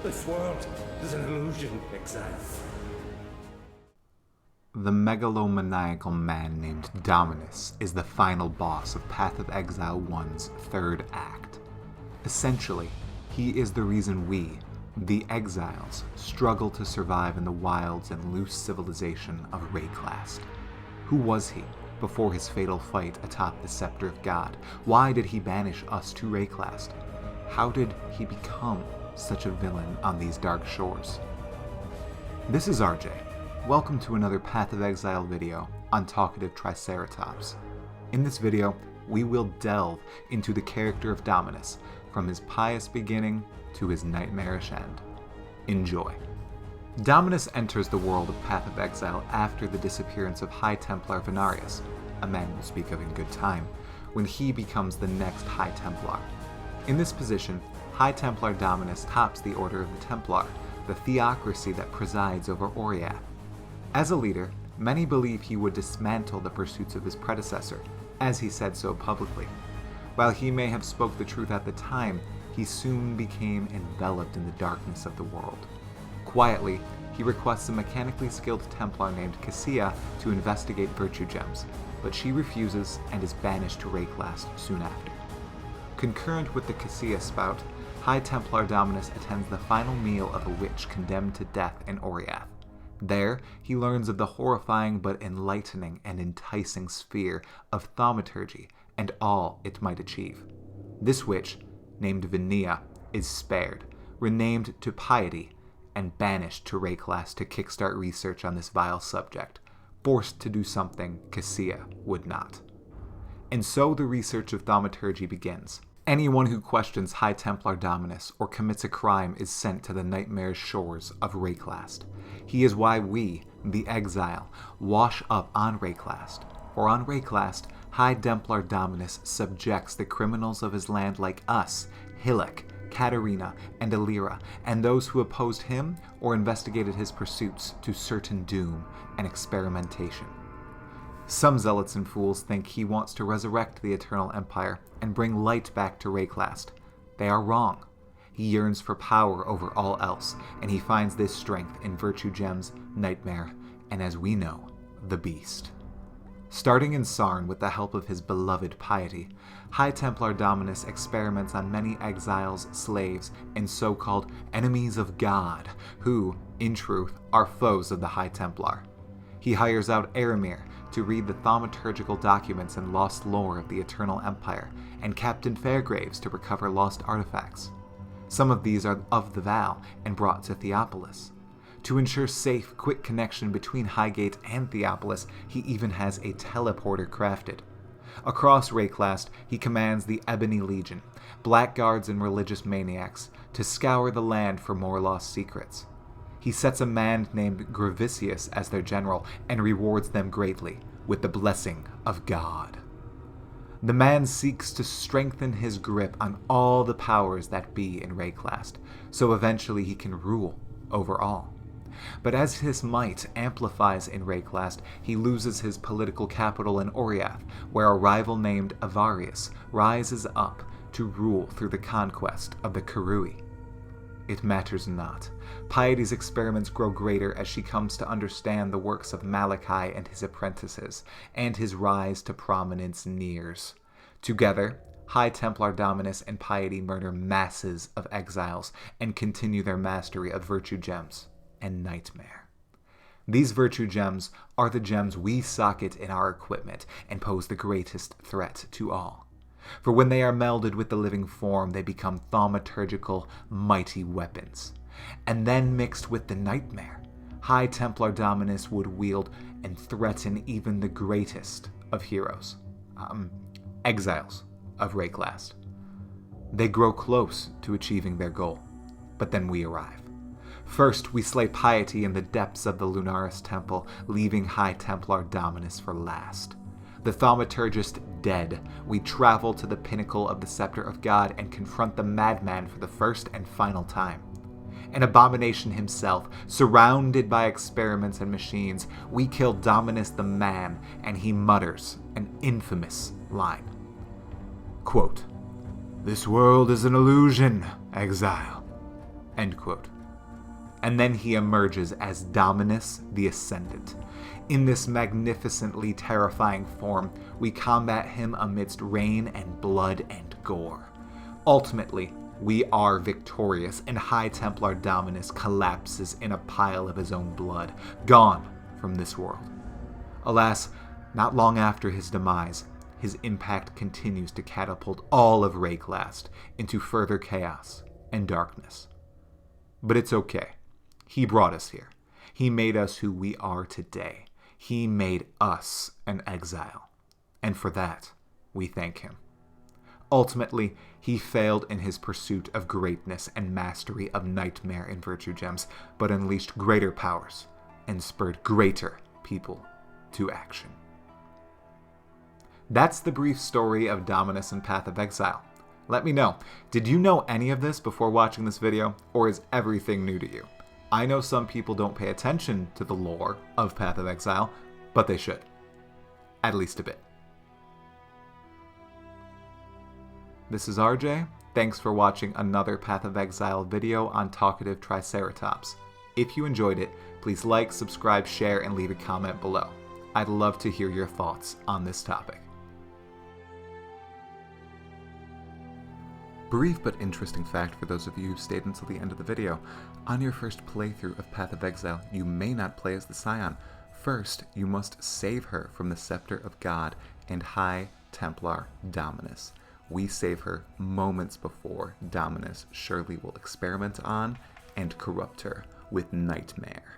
This world is an illusion, Exile. The megalomaniacal man named Dominus is the final boss of Path of Exile 1's third act. Essentially, he is the reason we, the Exiles, struggle to survive in the wilds and loose civilization of Wraeclast. Who was he before his fatal fight atop the Scepter of God? Why did he banish us to Wraeclast? How did he become such a villain on these dark shores? This is RJ. Welcome to another Path of Exile video on Talkative Triceratops. In this video, we will delve into the character of Dominus, from his pious beginning to his nightmarish end. Enjoy. Dominus enters the world of Path of Exile after the disappearance of High Templar Venarius, a man we'll speak of in good time, when he becomes the next High Templar. In this position, High Templar Dominus tops the Order of the Templar, the theocracy that presides over Oriath. As a leader, many believe he would dismantle the pursuits of his predecessor, as he said so publicly. While he may have spoke the truth at the time, he soon became enveloped in the darkness of the world. Quietly, he requests a mechanically skilled Templar named Cassia to investigate virtue gems, but she refuses and is banished to Wraeclast soon after. Concurrent with the Cassia spout, High Templar Dominus attends the final meal of a witch condemned to death in Oriath. There, he learns of the horrifying but enlightening and enticing sphere of thaumaturgy and all it might achieve. This witch, named Venia, is spared, renamed to Piety, and banished to Wraeclast to kickstart research on this vile subject, forced to do something Cassia would not. And so the research of thaumaturgy begins. Anyone who questions High Templar Dominus or commits a crime is sent to the nightmarish shores of Wraeclast. He is why we, the Exile, wash up on Wraeclast. For on Wraeclast, High Templar Dominus subjects the criminals of his land like us, Hillock, Katerina, and Alira, and those who opposed him or investigated his pursuits to certain doom and experimentation. Some zealots and fools think he wants to resurrect the Eternal Empire and bring light back to Wraeclast. They are wrong. He yearns for power over all else, and he finds this strength in virtue gems, nightmare, and as we know, the beast. Starting in Sarn with the help of his beloved Piety, High Templar Dominus experiments on many exiles, slaves, and so-called enemies of God, who, in truth, are foes of the High Templar. He hires out Aramir to read the thaumaturgical documents and lost lore of the Eternal Empire, and Captain Fairgraves to recover lost artifacts. Some of these are of the Val and brought to Theopolis. To ensure safe, quick connection between Highgate and Theopolis, he even has a teleporter crafted. Across Wraeclast, he commands the Ebony Legion, blackguards and religious maniacs, to scour the land for more lost secrets. He sets a man named Gravicius as their general and rewards them greatly with the blessing of God. The man seeks to strengthen his grip on all the powers that be in Wraeclast, so eventually he can rule over all. But as his might amplifies in Wraeclast, he loses his political capital in Oriath, where a rival named Avarius rises up to rule through the conquest of the Karui. It matters not. Piety's experiments grow greater as she comes to understand the works of Malachi and his apprentices, and his rise to prominence nears. Together, High Templar Dominus and Piety murder masses of exiles and continue their mastery of virtue gems and nightmare. These virtue gems are the gems we socket in our equipment and pose the greatest threat to all. For when they are melded with the living form, they become thaumaturgical, mighty weapons. And then mixed with the nightmare, High Templar Dominus would wield and threaten even the greatest of heroes. Exiles of Wraeclast. They grow close to achieving their goal, but then we arrive. First, we slay Piety in the depths of the Lunaris Temple, leaving High Templar Dominus for last. The thaumaturgist dead, we travel to the pinnacle of the Scepter of God and confront the madman for the first and final time. An abomination himself, surrounded by experiments and machines, we kill Dominus the man, and he mutters an infamous line. Quote, "This world is an illusion, Exile. End quote. And then he emerges as Dominus the Ascendant. In this magnificently terrifying form, we combat him amidst rain and blood and gore. Ultimately, we are victorious, and High Templar Dominus collapses in a pile of his own blood, gone from this world. Alas, not long after his demise, his impact continues to catapult all of Wraeclast into further chaos and darkness. But it's okay. He brought us here. He made us who we are today. He made us an exile. And for that, we thank him. Ultimately, he failed in his pursuit of greatness and mastery of nightmare and virtue gems, but unleashed greater powers and spurred greater people to action. That's the brief story of Dominus and Path of Exile. Let me know, did you know any of this before watching this video, or is everything new to you? I know some people don't pay attention to the lore of Path of Exile, but they should. At least a bit. This is RJ. Thanks for watching another Path of Exile video on Talkative Triceratops. If you enjoyed it, please like, subscribe, share, and leave a comment below. I'd love to hear your thoughts on this topic. Brief but interesting fact for those of you who stayed until the end of the video. On your first playthrough of Path of Exile, you may not play as the Scion. First, you must save her from the Scepter of God and High Templar Dominus. We save her moments before Dominus surely will experiment on and corrupt her with nightmare.